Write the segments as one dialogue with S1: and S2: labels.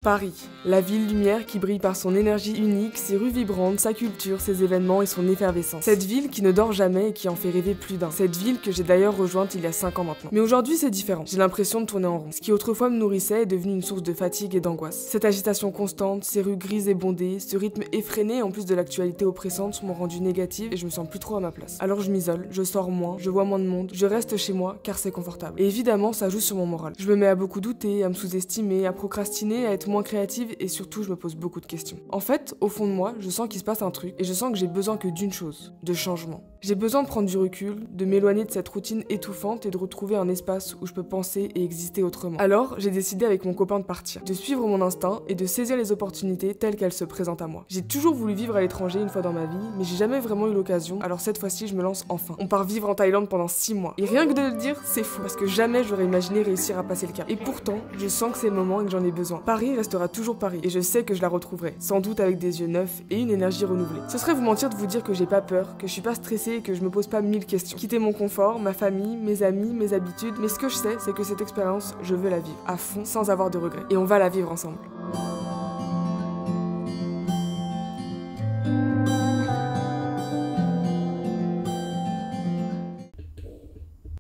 S1: Paris, la ville lumière qui brille par son énergie unique, ses rues vibrantes, sa culture, ses événements et son effervescence. Cette ville qui ne dort jamais et qui en fait rêver plus d'un. Cette ville que j'ai d'ailleurs rejointe il y a 5 ans maintenant. Mais aujourd'hui c'est différent, j'ai l'impression de tourner en rond. Ce qui autrefois me nourrissait est devenu une source de fatigue et d'angoisse. Cette agitation constante, ces rues grises et bondées, ce rythme effréné en plus de l'actualité oppressante m'ont rendu négative et je me sens plus trop à ma place. Alors je m'isole, je sors moins, je vois moins de monde, je reste chez moi car c'est confortable. Et évidemment ça joue sur mon moral. Je me mets à beaucoup douter, à me sous-estimer, à procrastiner, à être moins créative et surtout je me pose beaucoup de questions. En fait, au fond de moi, je sens qu'il se passe un truc et je sens que j'ai besoin que d'une chose, de changement. J'ai besoin de prendre du recul, de m'éloigner de cette routine étouffante et de retrouver un espace où je peux penser et exister autrement. Alors, j'ai décidé avec mon copain de partir, de suivre mon instinct et de saisir les opportunités telles qu'elles se présentent à moi. J'ai toujours voulu vivre à l'étranger une fois dans ma vie, mais j'ai jamais vraiment eu l'occasion, alors cette fois-ci je me lance enfin. On part vivre en Thaïlande pendant 6 mois. Et rien que de le dire, c'est fou, parce que jamais j'aurais imaginé réussir à passer le cap. Et pourtant, je sens que c'est le moment et que j'en ai besoin. Paris restera toujours Paris, et je sais que je la retrouverai, sans doute avec des yeux neufs et une énergie renouvelée. Ce serait vous mentir de vous dire que j'ai pas peur, que je suis pas stressée et que je me pose pas 1000 questions. Quitter mon confort, ma famille, mes amis, mes habitudes, mais ce que je sais, c'est que cette expérience, je veux la vivre, à fond, sans avoir de regrets. Et on va la vivre ensemble.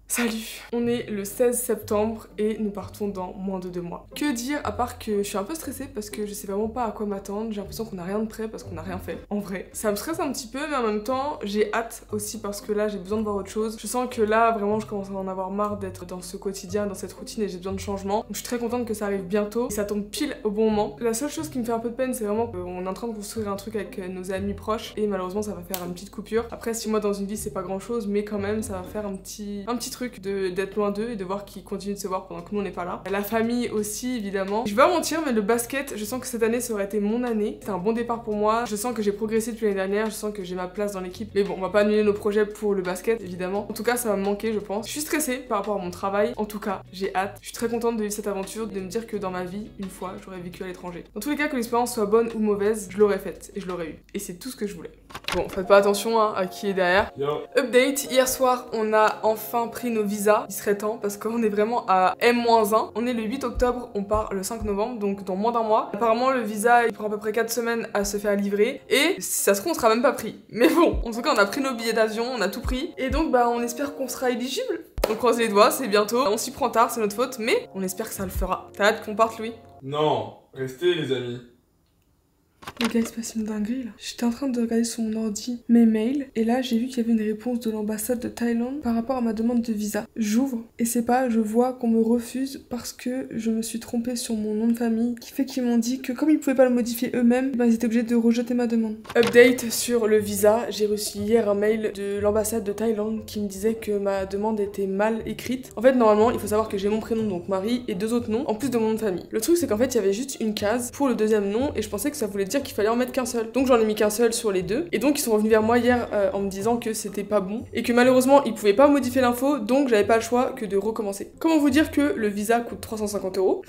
S1: Salut! On est le 16 septembre et nous partons dans moins de 2 mois. Que dire à part que je suis un peu stressée parce que je sais vraiment pas à quoi m'attendre, j'ai l'impression qu'on n'a rien de prêt parce qu'on n'a rien fait. En vrai, ça me stresse un petit peu mais en même temps j'ai hâte aussi parce que là j'ai besoin de voir autre chose. Je sens que là vraiment je commence à en avoir marre d'être dans ce quotidien, dans cette routine et j'ai besoin de changement. Donc je suis très contente que ça arrive bientôt et ça tombe pile au bon moment. La seule chose qui me fait un peu de peine c'est vraiment qu'on est en train de construire un truc avec nos amis proches et malheureusement ça va faire une petite coupure. Après 6 mois dans une vie c'est pas grand chose mais quand même ça va faire un petit truc d'être loin d'eux et de voir qu'ils continuent de se voir pendant que nous on n'est pas là. La famille aussi évidemment. Je vais pas mentir mais le basket, je sens que cette année ça aurait été mon année. C'était un bon départ pour moi. Je sens que j'ai progressé depuis l'année dernière, je sens que j'ai ma place dans l'équipe. Mais bon, on va pas annuler nos projets pour le basket évidemment. En tout cas ça va me manquer je pense. Je suis stressée par rapport à mon travail. En tout cas, j'ai hâte. Je suis très contente de vivre cette aventure, de me dire que dans ma vie, une fois, j'aurais vécu à l'étranger. Dans tous les cas, que l'expérience soit bonne ou mauvaise, je l'aurais faite et je l'aurais eu. Et c'est tout ce que je voulais. Bon, faites pas attention à qui est derrière.
S2: Yo.
S1: Update, hier soir on a enfin pris nos visas. Il serait temps parce qu'on est vraiment à M-1. On est le 8 octobre, on part le 5 novembre, donc dans moins d'un mois. Apparemment le visa il prend à peu près 4 semaines à se faire livrer et si ça se trouve on sera même pas pris. Mais bon, en tout cas on a pris nos billets d'avion, on a tout pris et donc bah on espère qu'on sera éligible. On croise les doigts, c'est bientôt. On s'y prend tard, c'est notre faute, mais on espère que ça le fera. T'as hâte qu'on parte Louis?
S2: Non, restez les amis.
S1: Les gars, il se passe une dinguerie là. J'étais en train de regarder sur mon ordi mes mails et là j'ai vu qu'il y avait une réponse de l'ambassade de Thaïlande par rapport à ma demande de visa. J'ouvre et c'est pas, je vois qu'on me refuse parce que je me suis trompée sur mon nom de famille qui fait qu'ils m'ont dit que comme ils pouvaient pas le modifier eux-mêmes, bah, ils étaient obligés de rejeter ma demande. Update sur le visa, j'ai reçu hier un mail de l'ambassade de Thaïlande qui me disait que ma demande était mal écrite. En fait normalement il faut savoir que j'ai mon prénom donc Marie et 2 autres noms en plus de mon nom de famille. Le truc c'est qu'en fait il y avait juste une case pour le deuxième nom et je pensais que ça voulait dire qu'il fallait en mettre qu'un seul. Donc j'en ai mis qu'un seul sur les deux. Et donc ils sont revenus vers moi hier en me disant que c'était pas bon et que malheureusement ils pouvaient pas modifier l'info donc j'avais pas le choix que de recommencer. Comment vous dire que le visa coûte 350 €.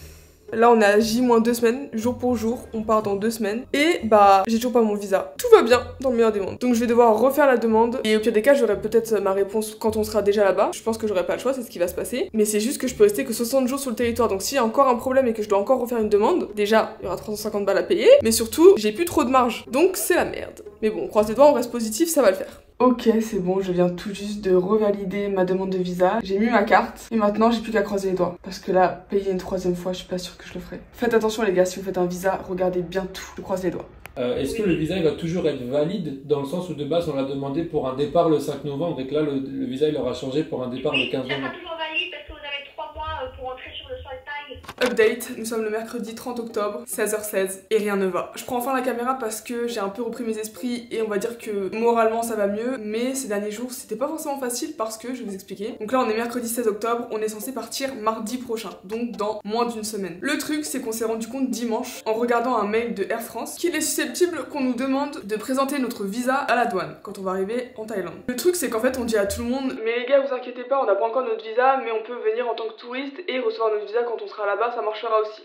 S1: Là on est à J-2 semaines, jour pour jour, on part dans 2 semaines et bah j'ai toujours pas mon visa. Tout va bien dans le meilleur des mondes. Donc je vais devoir refaire la demande et au pire des cas j'aurai peut-être ma réponse quand on sera déjà là-bas. Je pense que j'aurai pas le choix, c'est ce qui va se passer. Mais c'est juste que je peux rester que 60 jours sur le territoire. Donc s'il y a encore un problème et que je dois encore refaire une demande, déjà il y aura 350 balles à payer, mais surtout j'ai plus trop de marge. Donc c'est la merde. Mais bon, on croise les doigts, on reste positif, ça va le faire. Ok, c'est bon, je viens tout juste de revalider ma demande de visa. J'ai mis ma carte et maintenant j'ai plus qu'à croiser les doigts. Parce que là, payer une 3e fois, je suis pas sûre que je le ferai. Faites attention les gars, si vous faites un visa, regardez bien tout. Je croise les doigts.
S3: Est-ce que le visa il va toujours être valide dans le sens où de base on l'a demandé pour un départ le 5 novembre et que là le visa il aura changé pour un départ le 15
S4: Ça
S3: novembre?
S4: sera toujours valide parce que vous avez 3 mois pour entrer sur le sol taille.
S1: Update, nous sommes le mercredi 30 octobre, 16h16 et rien ne va. Je prends enfin la caméra parce que j'ai un peu repris mes esprits et on va dire que moralement ça va mieux, mais ces derniers jours c'était pas forcément facile parce que, je vais vous expliquer. Donc là on est mercredi 16 octobre, on est censé partir mardi prochain, donc dans moins d'une semaine. Le truc c'est qu'on s'est rendu compte dimanche en regardant un mail de Air France qu'il est susceptible qu'on nous demande de présenter notre visa à la douane quand on va arriver en Thaïlande. Le truc c'est qu'en fait on dit à tout le monde mais les gars vous inquiétez pas, on n'a pas encore notre visa mais on peut venir en tant que touriste et recevoir notre visa quand on sera là-bas, ça marchera aussi.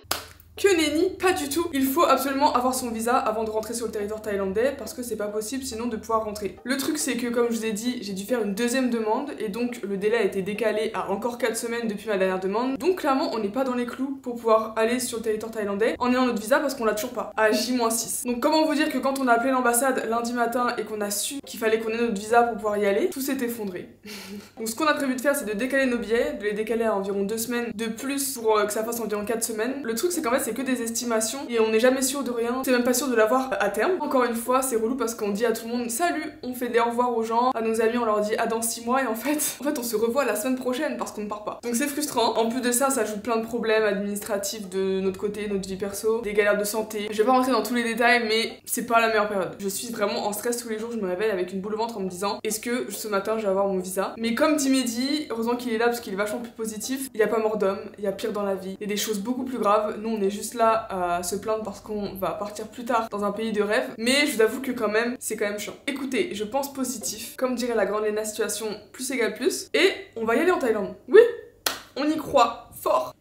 S1: Que nenni, pas du tout. Il faut absolument avoir son visa avant de rentrer sur le territoire thaïlandais parce que c'est pas possible sinon de pouvoir rentrer. Le truc c'est que comme je vous ai dit, j'ai dû faire une deuxième demande et donc le délai a été décalé à encore 4 semaines depuis ma dernière demande. Donc clairement on n'est pas dans les clous pour pouvoir aller sur le territoire thaïlandais en ayant notre visa parce qu'on l'a toujours pas, à J-6. Donc comment vous dire que quand on a appelé l'ambassade lundi matin et qu'on a su qu'il fallait qu'on ait notre visa pour pouvoir y aller, tout s'est effondré. Donc ce qu'on a prévu de faire c'est de décaler nos billets, de les décaler à environ 2 semaines de plus pour que ça fasse environ 4 semaines. Le truc c'est qu'en fait c'est que des estimations et on n'est jamais sûr de rien, c'est même pas sûr de l'avoir à terme. Encore une fois c'est relou parce qu'on dit à tout le monde salut, on fait des au revoir aux gens, à nos amis on leur dit à dans 6 mois et en fait on se revoit la semaine prochaine parce qu'on ne part pas. Donc c'est frustrant. En plus de ça ajoute plein de problèmes administratifs de notre côté, notre vie perso, des galères de santé. Je vais pas rentrer dans tous les détails mais c'est pas la meilleure période. Je suis vraiment en stress tous les jours, je me réveille avec une boule au ventre en me disant est-ce que ce matin je vais avoir mon visa. Mais comme dit Mehdi, heureusement qu'il est là parce qu'il est vachement plus positif, il y a pas mort d'homme, il y a pire dans la vie, il y a des choses beaucoup plus graves. Nous on est juste là à se plaindre parce qu'on va partir plus tard dans un pays de rêve, mais je vous avoue que quand même c'est quand même chiant. Écoutez, je pense positif, comme dirait la grande Léna, situation plus égale plus, et on va y aller en Thaïlande. Oui, on y croit fort.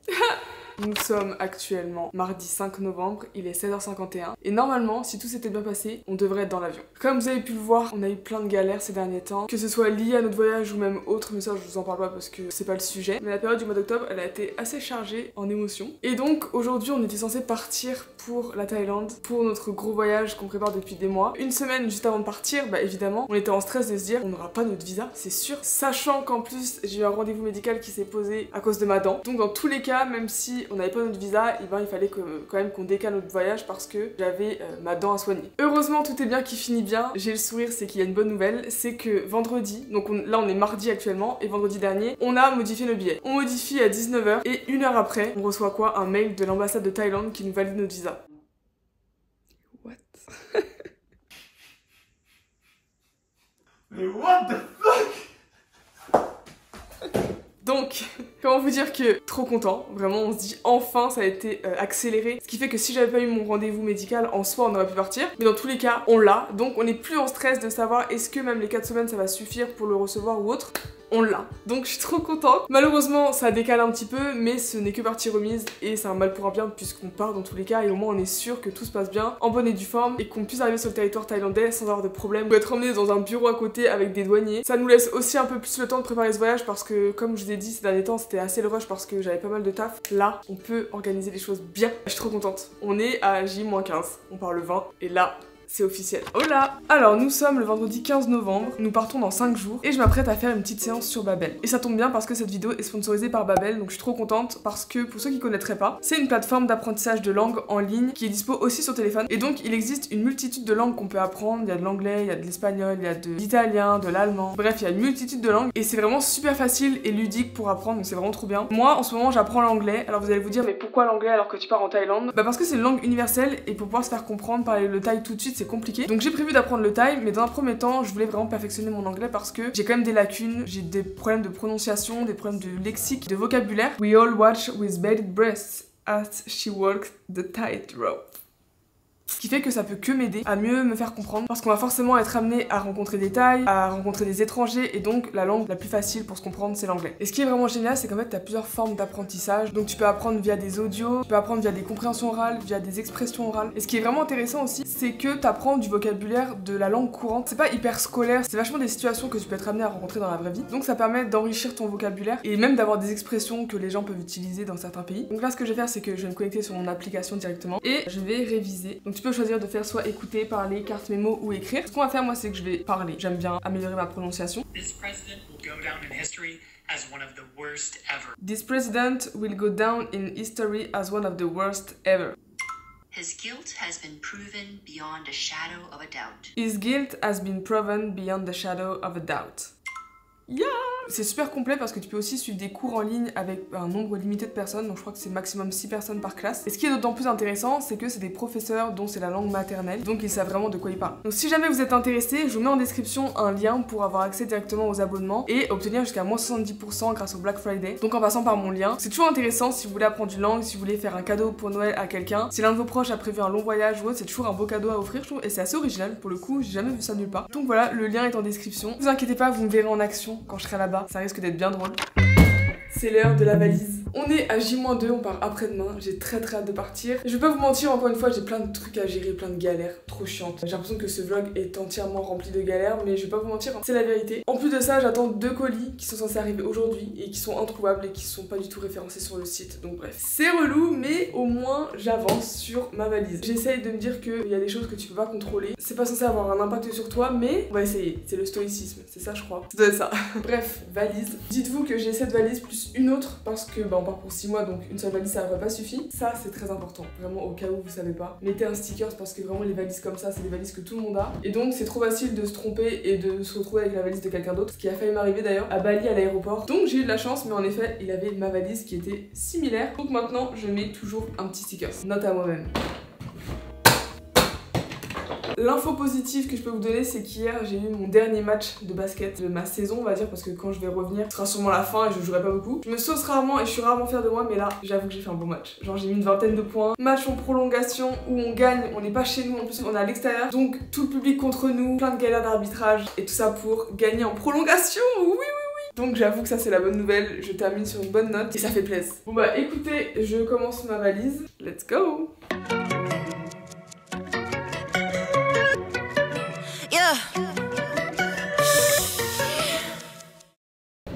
S1: Nous sommes actuellement mardi 5 novembre, il est 16h51 et normalement si tout s'était bien passé, on devrait être dans l'avion. Comme vous avez pu le voir, on a eu plein de galères ces derniers temps, que ce soit lié à notre voyage ou même autre, mais ça je vous en parle pas parce que c'est pas le sujet. Mais la période du mois d'octobre, elle a été assez chargée en émotions. Et donc aujourd'hui on était censé partir pour la Thaïlande, pour notre gros voyage qu'on prépare depuis des mois. Une semaine juste avant de partir, bah évidemment, on était en stress de se dire on n'aura pas notre visa, c'est sûr. Sachant qu'en plus j'ai eu un rendez-vous médical qui s'est posé à cause de ma dent. Donc dans tous les cas, même si on n'avait pas notre visa, et ben il fallait quand même qu'on décale notre voyage parce que j'avais ma dent à soigner. Heureusement tout est bien qui finit bien, j'ai le sourire, c'est qu'il y a une bonne nouvelle, c'est que vendredi, donc là on est mardi actuellement, et vendredi dernier, on a modifié nos billets. On modifie à 19h et 1 heure après, on reçoit quoi? Un mail de l'ambassade de Thaïlande qui nous valide notre visa. What?
S2: Mais what the fuck?
S1: Donc, comment vous dire que trop content, vraiment on se dit enfin ça a été accéléré, ce qui fait que si j'avais pas eu mon rendez-vous médical en soi on aurait pu partir, mais dans tous les cas on l'a, donc on est plus en stress de savoir est-ce que même les 4 semaines ça va suffire pour le recevoir ou autre. On l'a. Donc je suis trop contente. Malheureusement ça décale un petit peu mais ce n'est que partie remise et c'est un mal pour un bien puisqu'on part dans tous les cas et au moins on est sûr que tout se passe bien, en bonne et due forme et qu'on puisse arriver sur le territoire thaïlandais sans avoir de problème ou être emmené dans un bureau à côté avec des douaniers. Ça nous laisse aussi un peu plus le temps de préparer ce voyage parce que comme je vous ai dit ces derniers temps c'était assez le rush parce que j'avais pas mal de taf. Là on peut organiser les choses bien. Je suis trop contente. On est à J-15, on part le 20 et là c'est officiel. Hola! Alors nous sommes le vendredi 15 novembre, nous partons dans 5 jours et je m'apprête à faire une petite séance sur Babbel. Et ça tombe bien parce que cette vidéo est sponsorisée par Babbel, donc je suis trop contente parce que pour ceux qui connaîtraient pas, c'est une plateforme d'apprentissage de langue en ligne qui est dispo aussi sur téléphone. Et donc il existe une multitude de langues qu'on peut apprendre, il y a de l'anglais, il y a de l'espagnol, il y a de l'italien, de l'allemand, bref il y a une multitude de langues et c'est vraiment super facile et ludique pour apprendre, donc c'est vraiment trop bien. Moi en ce moment j'apprends l'anglais, alors vous allez vous dire mais pourquoi l'anglais alors que tu pars en Thaïlande? Bah parce que c'est une langue universelle et pour pouvoir se faire comprendre, parler le thaï tout de suite c'est compliqué. Donc j'ai prévu d'apprendre le thaï, mais dans un premier temps, je voulais vraiment perfectionner mon anglais parce que j'ai quand même des lacunes, j'ai des problèmes de prononciation, des problèmes de lexique, de vocabulaire. We all watch with bated breaths as she walks the tightrope. Ce qui fait que ça peut que m'aider à mieux me faire comprendre parce qu'on va forcément être amené à rencontrer des Thaïs, à rencontrer des étrangers et donc la langue la plus facile pour se comprendre c'est l'anglais. Et ce qui est vraiment génial c'est qu'en fait t'as plusieurs formes d'apprentissage, donc tu peux apprendre via des audios, tu peux apprendre via des compréhensions orales, via des expressions orales. Et ce qui est vraiment intéressant aussi c'est que t'apprends du vocabulaire de la langue courante, c'est pas hyper scolaire, c'est vachement des situations que tu peux être amené à rencontrer dans la vraie vie, donc ça permet d'enrichir ton vocabulaire et même d'avoir des expressions que les gens peuvent utiliser dans certains pays. Donc là ce que je vais faire c'est que je vais me connecter sur mon application directement et je vais réviser. Donc tu peux choisir de faire soit écouter, parler, carte mémo ou écrire. Ce qu'on va faire moi c'est que je vais parler. J'aime bien améliorer ma prononciation. This president will go down in history as one of the worst ever. This president will go down in history as one of the worst ever. His guilt has been proven beyond a shadow of a doubt. His guilt has been proven beyond the shadow of a doubt. Yeah! C'est super complet parce que tu peux aussi suivre des cours en ligne avec un nombre limité de personnes, donc je crois que c'est maximum 6 personnes par classe. Et ce qui est d'autant plus intéressant, c'est que c'est des professeurs dont c'est la langue maternelle, donc ils savent vraiment de quoi ils parlent. Donc si jamais vous êtes intéressé, je vous mets en description un lien pour avoir accès directement aux abonnements et obtenir jusqu'à moins 70% grâce au Black Friday, donc en passant par mon lien. C'est toujours intéressant si vous voulez apprendre une langue, si vous voulez faire un cadeau pour Noël à quelqu'un, si l'un de vos proches a prévu un long voyage ou autre, c'est toujours un beau cadeau à offrir, je trouve, et c'est assez original pour le coup, j'ai jamais vu ça nulle part. Donc voilà, le lien est en description. Ne vous inquiétez pas, vous me verrez en action quand je serai là-bas, ça risque d'être bien drôle. C'est l'heure de la valise. On est à J-2, on part après-demain, j'ai très hâte de partir. Je vais pas vous mentir, encore une fois, j'ai plein de trucs à gérer, plein de galères trop chiantes. J'ai l'impression que ce vlog est entièrement rempli de galères, mais je vais pas vous mentir, hein, c'est la vérité. En plus de ça, j'attends 2 colis qui sont censés arriver aujourd'hui et qui sont introuvables et qui sont pas du tout référencés sur le site. Donc bref, c'est relou, mais au moins j'avance sur ma valise. J'essaye de me dire qu'il y a des choses que tu peux pas contrôler. C'est pas censé avoir un impact sur toi, mais on va essayer. C'est le stoïcisme, c'est ça je crois. Ça doit être ça. Bref, valise. Dites-vous que j'ai cette valise plus une autre parce que bah, on part pour 6 mois, donc une seule valise ça n'aurait pas suffi. Ça c'est très important, vraiment au cas où vous savez pas. Mettez un sticker parce que vraiment les valises comme ça, c'est des valises que tout le monde a. Et donc c'est trop facile de se tromper et de se retrouver avec la valise de quelqu'un d'autre. Ce qui a failli m'arriver d'ailleurs à Bali à l'aéroport. Donc j'ai eu de la chance, mais en effet il avait ma valise qui était similaire. Donc maintenant je mets toujours un petit sticker. Note à moi-même. L'info positive que je peux vous donner, c'est qu'hier j'ai eu mon dernier match de basket de ma saison, on va dire, parce que quand je vais revenir, ce sera sûrement la fin et je jouerai pas beaucoup. Je me sauce rarement et je suis rarement fière de moi, mais là, j'avoue que j'ai fait un bon match. Genre j'ai mis une vingtaine de points. Match en prolongation où on gagne, on n'est pas chez nous, en plus on est à l'extérieur. Donc tout le public contre nous, plein de galères d'arbitrage et tout ça pour gagner en prolongation. Oui. Donc j'avoue que ça c'est la bonne nouvelle, je termine sur une bonne note et ça fait plaisir. Bon bah écoutez, je commence ma valise. Let's go!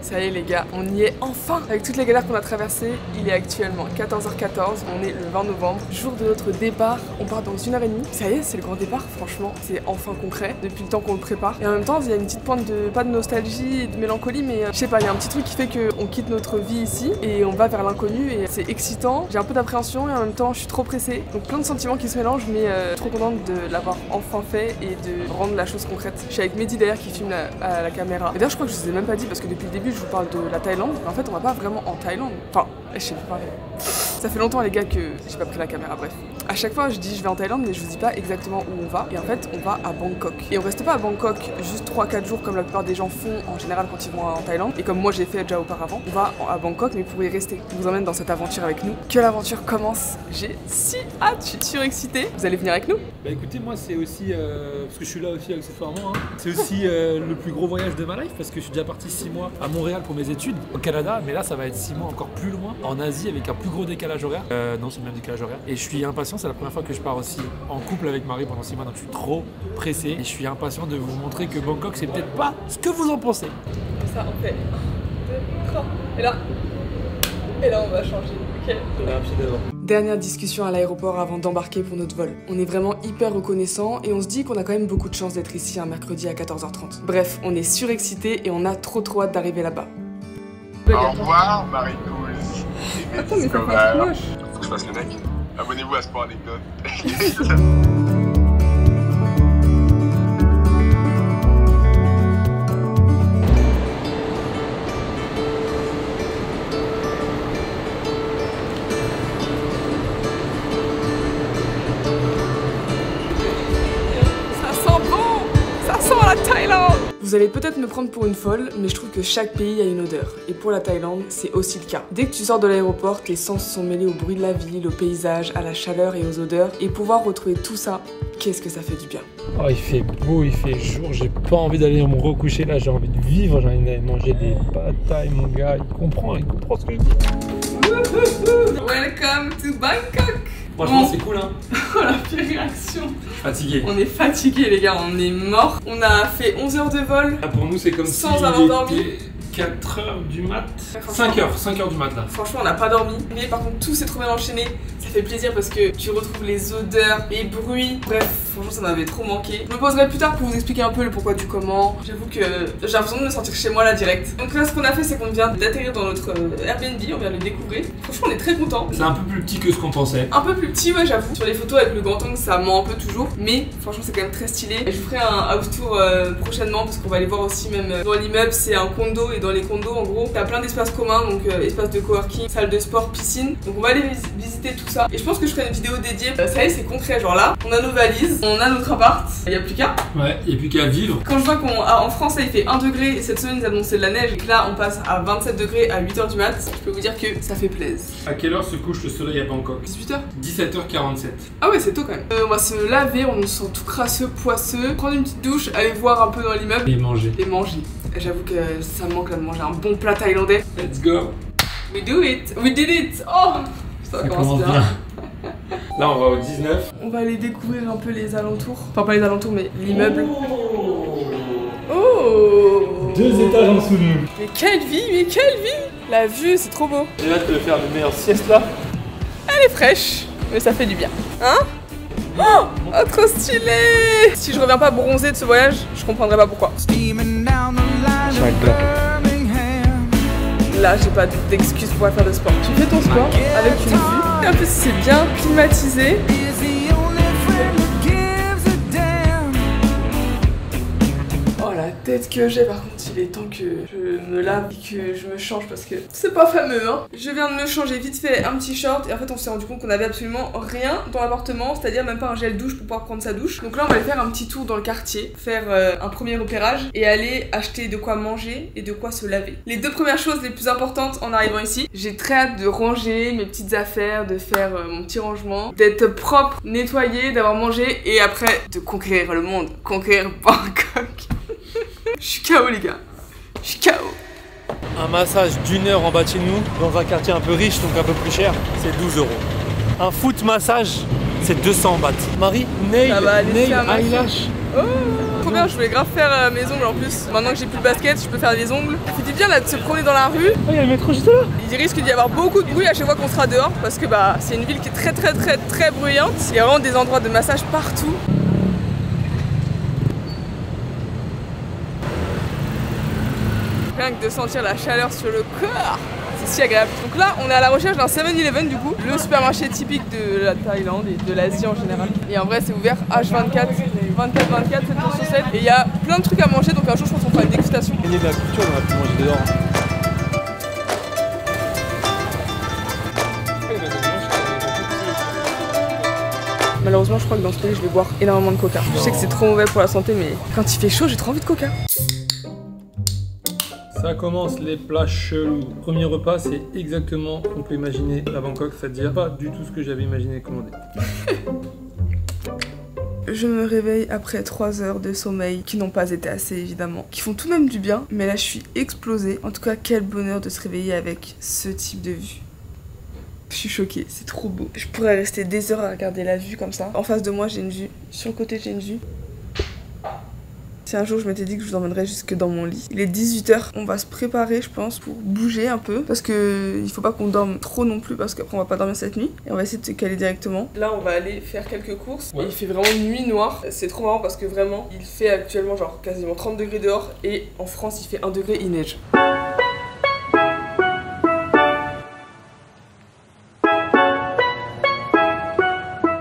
S1: Ça y est les gars, on y est enfin. Avec toutes les galères qu'on a traversées, il est actuellement 14h14, on est le 20 novembre, jour de notre départ. On part dans 1h30. Ça y est, c'est le grand départ, franchement, c'est enfin concret depuis le temps qu'on le prépare. Et en même temps, il y a une petite pointe de, pas de nostalgie et de mélancolie, mais je sais pas, il y a un petit truc qui fait qu'on quitte notre vie ici et on va vers l'inconnu et c'est excitant. J'ai un peu d'appréhension et en même temps, je suis trop pressée. Donc plein de sentiments qui se mélangent, mais trop contente de l'avoir enfin fait et de rendre la chose concrète. Je suis avec Mehdi d'ailleurs qui filme à la caméra. Et d'ailleurs, je crois que je vous ai même pas dit parce que depuis le début, je vous parle de la Thaïlande, mais en fait on va pas vraiment en Thaïlande. Enfin, je sais pas. Ça fait longtemps les gars que j'ai pas pris la caméra, bref. À chaque fois je dis je vais en Thaïlande mais je vous dis pas exactement où on va. Et en fait on va à Bangkok. Et on reste pas à Bangkok juste 3-4 jours comme la plupart des gens font en général quand ils vont en Thaïlande. Et comme moi j'ai fait déjà auparavant. On va à Bangkok mais pour y rester. On vous emmène dans cette aventure avec nous. Que l'aventure commence. J'ai si hâte, je suis surexcitée. Vous allez venir avec nous?
S3: Bah écoutez, moi c'est aussi, parce que je suis là aussi accessoirement, hein, c'est aussi le plus gros voyage de ma life parce que je suis déjà parti 6 mois à Montréal pour mes études au Canada, mais là ça va être 6 mois encore plus loin en Asie avec un plus gros décalage horaire. Non, c'est le même décalage horaire. Et je suis impatient, c'est la première fois que je pars aussi en couple avec Marie pendant 6 mois, donc je suis trop pressé. Et je suis impatient de vous montrer que Bangkok c'est peut-être pas ce que vous en pensez.
S1: Ça on fait 1, 2, 3. Et là on va changer. Ok. Dernière discussion à l'aéroport avant d'embarquer pour notre vol. On est vraiment hyper reconnaissant et on se dit qu'on a quand même beaucoup de chance d'être ici un mercredi à 14h30. Bref, on est surexcité et on a trop hâte d'arriver là-bas.
S2: Au revoir, Marie-Douce.
S1: Attends, mais ça fait moche.
S2: Faut que je fasse le mec. Abonnez-vous à Sport Anecdote.
S1: Vous allez peut-être me prendre pour une folle, mais je trouve que chaque pays a une odeur. Et pour la Thaïlande, c'est aussi le cas. Dès que tu sors de l'aéroport, tes sens sont mêlés au bruit de la ville, au paysage, à la chaleur et aux odeurs. Et pouvoir retrouver tout ça, qu'est-ce que ça fait du bien.
S3: Oh, il fait beau, il fait jour, j'ai pas envie d'aller me recoucher là, j'ai envie de vivre, j'ai envie d'aller manger des pâtes thaï, mon gars, il comprend ce que je dis.
S1: Welcome to Bangkok.
S3: Franchement, c'est cool, hein.
S1: Oh la pire réaction.
S3: Fatigué.
S1: On est fatigué les gars, on est mort. On a fait 11 heures de vol.
S3: Ah, pour nous, c'est comme
S1: sans
S3: si
S1: avoir dormi.
S3: 4h du mat.
S1: Ouais,
S3: 5h du mat là.
S1: Franchement, on n'a pas dormi. Mais par contre, tout s'est trop bien enchaîné. Ça fait plaisir parce que tu retrouves les odeurs, les bruits. Bref, franchement, ça m'avait trop manqué. Je me poserai plus tard pour vous expliquer un peu le pourquoi du comment. J'avoue que j'ai l'impression de me sentir chez moi là direct. Donc là, ce qu'on a fait, c'est qu'on vient d'atterrir dans notre Airbnb. On vient de le découvrir. Franchement, on est très contents.
S3: C'est un peu plus petit que ce qu'on pensait.
S1: Un peu plus petit, ouais, j'avoue. Sur les photos avec le grand angle, ça ment un peu toujours. Mais franchement, c'est quand même très stylé. Et je vous ferai un house tour prochainement parce qu'on va aller voir aussi même dans l'immeuble. C'est un condo et dans les condos, en gros, t'as plein d'espaces communs. Donc espace de coworking, salle de sport, piscine. Donc on va aller visiter tout ça. Et je pense que je ferai une vidéo dédiée. Ça y est, c'est concret. Genre là, on a nos valises, on a notre appart. Il y a plus qu'à.
S3: Ouais, il y a plus qu'à vivre.
S1: Quand je vois qu'en France, là, il fait 1 degré et cette semaine, ils annonçaient de la neige et que là, on passe à 27 degrés à 8h du mat, je peux vous dire que ça fait plaisir.
S3: À quelle heure se couche le soleil à Bangkok?
S1: 18h.
S3: 17h47.
S1: Ah ouais, c'est tôt quand même. On va se laver, on se sent tout crasseux, poisseux, prendre une petite douche, aller voir un peu dans l'immeuble.
S3: Et manger.
S1: Et manger. J'avoue que ça me manque là de manger un bon plat thaïlandais.
S3: Let's go.
S1: We do it. We did it. Oh, ça commence bien.
S3: Là, on va au 19.
S1: On va aller découvrir un peu les alentours. Enfin, pas les alentours, mais l'immeuble. Oh
S3: 2 étages en dessous de nous.
S1: Mais quelle vie, mais quelle vie. La vue, c'est trop beau.
S3: J'ai hâte de faire une meilleure sieste là.
S1: Elle est fraîche, mais ça fait du bien. Hein? Oh, trop stylé. Si je reviens pas bronzée de ce voyage, je comprendrai pas pourquoi. Là, j'ai pas d'excuses pour faire de sport. Tu fais ton sport avec une vue. Et en plus, c'est bien climatisé. Oh, la tête que j'ai. Par contre, il est temps que je me lave et que je me change parce que c'est pas fameux, hein. Je viens de me changer vite fait un petit short et en fait, on s'est rendu compte qu'on avait absolument rien dans l'appartement, c'est-à-dire même pas un gel douche pour pouvoir prendre sa douche. Donc là, on va aller faire un petit tour dans le quartier, faire un premier repérage et aller acheter de quoi manger et de quoi se laver. Les 2 premières choses les plus importantes en arrivant ici, j'ai très hâte de ranger mes petites affaires, de faire mon petit rangement, d'être propre, nettoyé, d'avoir mangé et après de conquérir le monde, conquérir Bangkok. Je suis KO les gars, je suis KO.
S3: Un massage d'1 heure en bas de chez nous, dans un quartier un peu riche, donc un peu plus cher, c'est 12 €. Un foot massage, c'est 200 bahts. Marie, nail, eyelash.
S1: Oh, trop bien, je voulais grave faire mes ongles en plus. Maintenant que j'ai plus le basket, je peux faire les ongles. Ça fait du bien là de se promener dans la rue.
S3: Oh, il y a le métro juste là.
S1: Il risque d'y avoir beaucoup de bruit à chaque fois qu'on sera dehors parce que bah c'est une ville qui est très bruyante. Il y a vraiment des endroits de massage partout. Rien que de sentir la chaleur sur le corps, c'est si agréable. Donc là, on est à la recherche d'un 7-Eleven du coup, le supermarché typique de la Thaïlande et de l'Asie en général. Et en vrai, c'est ouvert H24, 24/24, 7 jours sur 7. Et il y a plein de trucs à manger, donc un jour, je pense qu'on fera une dégustation.
S3: Il y a de la culture, on va pu manger dehors.
S1: Malheureusement, je crois que dans ce pays, je vais boire énormément de coca. Je sais que c'est trop mauvais pour la santé, mais quand il fait chaud, j'ai trop envie de coca.
S3: Ça commence les plats chelous. Premier repas, c'est exactement ce qu'on peut imaginer à Bangkok, c'est-à-dire pas du tout ce que j'avais imaginé commander.
S1: Je me réveille après 3 heures de sommeil qui n'ont pas été assez évidemment, qui font tout de même du bien, mais là je suis explosée. En tout cas, quel bonheur de se réveiller avec ce type de vue. Je suis choquée, c'est trop beau. Je pourrais rester des heures à regarder la vue comme ça. En face de moi, j'ai une vue. Sur le côté, j'ai une vue. Si un jour je m'étais dit que je vous emmènerais jusque dans mon lit. Il est 18 h, on va se préparer je pense pour bouger un peu parce que il faut pas qu'on dorme trop non plus parce qu'après on va pas dormir cette nuit et on va essayer de se caler directement. Là on va aller faire quelques courses et il fait vraiment nuit noire. C'est trop marrant parce que vraiment il fait actuellement genre quasiment 30 degrés dehors et en France il fait 1 degré, il neige.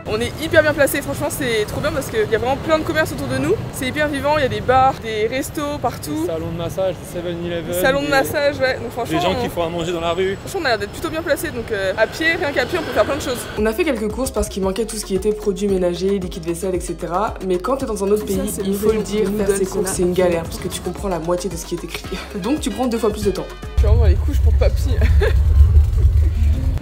S1: On est hyper bien placé, franchement c'est trop bien parce qu'il y a vraiment plein de commerces autour de nous. C'est hyper vivant, il y a des bars, des restos partout.
S3: Des salons de massage, des 7-Eleven.
S1: Salons de massage, ouais. Donc franchement,
S3: des gens qui font à manger dans la rue.
S1: Franchement on a l'air d'être plutôt bien placé, donc à pied, rien qu'à pied on peut faire plein de choses. On a fait quelques courses parce qu'il manquait tout ce qui était produits ménagers, liquide vaisselle, etc. Mais quand t'es dans un autre pays, il faut le dire, faire ses courses c'est une galère parce que tu comprends la moitié de ce qui est écrit. Donc tu prends 2 fois plus de temps. Je suis vraiment dans les couches pour papy.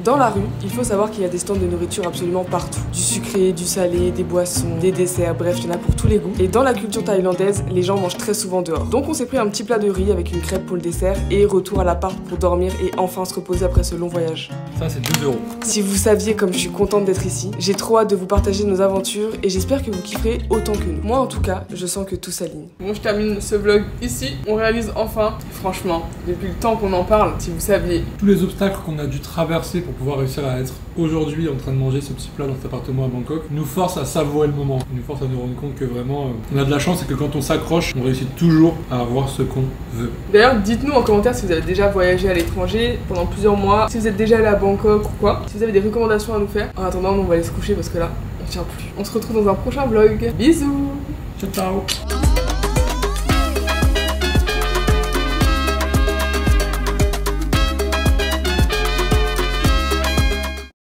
S1: Dans la rue, il faut savoir qu'il y a des stands de nourriture absolument partout. Du sucré, du salé, des boissons, des desserts, bref, il y en a pour tous les goûts. Et dans la culture thaïlandaise, les gens mangent très souvent dehors. Donc on s'est pris un petit plat de riz avec une crêpe pour le dessert et retour à l'appart pour dormir et enfin se reposer après ce long voyage.
S3: Ça c'est 12 €.
S1: Si vous saviez comme je suis contente d'être ici, j'ai trop hâte de vous partager nos aventures et j'espère que vous kifferez autant que nous. Moi en tout cas, je sens que tout s'aligne. Bon, je termine ce vlog ici. On réalise enfin. Franchement, depuis le temps qu'on en parle, si vous saviez.
S3: Tous les obstacles qu'on a dû traverser pour pouvoir réussir à être aujourd'hui en train de manger ce petit plat dans cet appartement à Bangkok nous force à savourer le moment, nous force à nous rendre compte que vraiment on a de la chance et que quand on s'accroche, on réussit toujours à avoir ce qu'on veut.
S1: D'ailleurs, dites-nous en commentaire si vous avez déjà voyagé à l'étranger pendant plusieurs mois, si vous êtes déjà allé à Bangkok ou quoi, si vous avez des recommandations à nous faire. En attendant, on va aller se coucher parce que là, on tient plus. On se retrouve dans un prochain vlog. Bisous.
S3: Ciao ciao.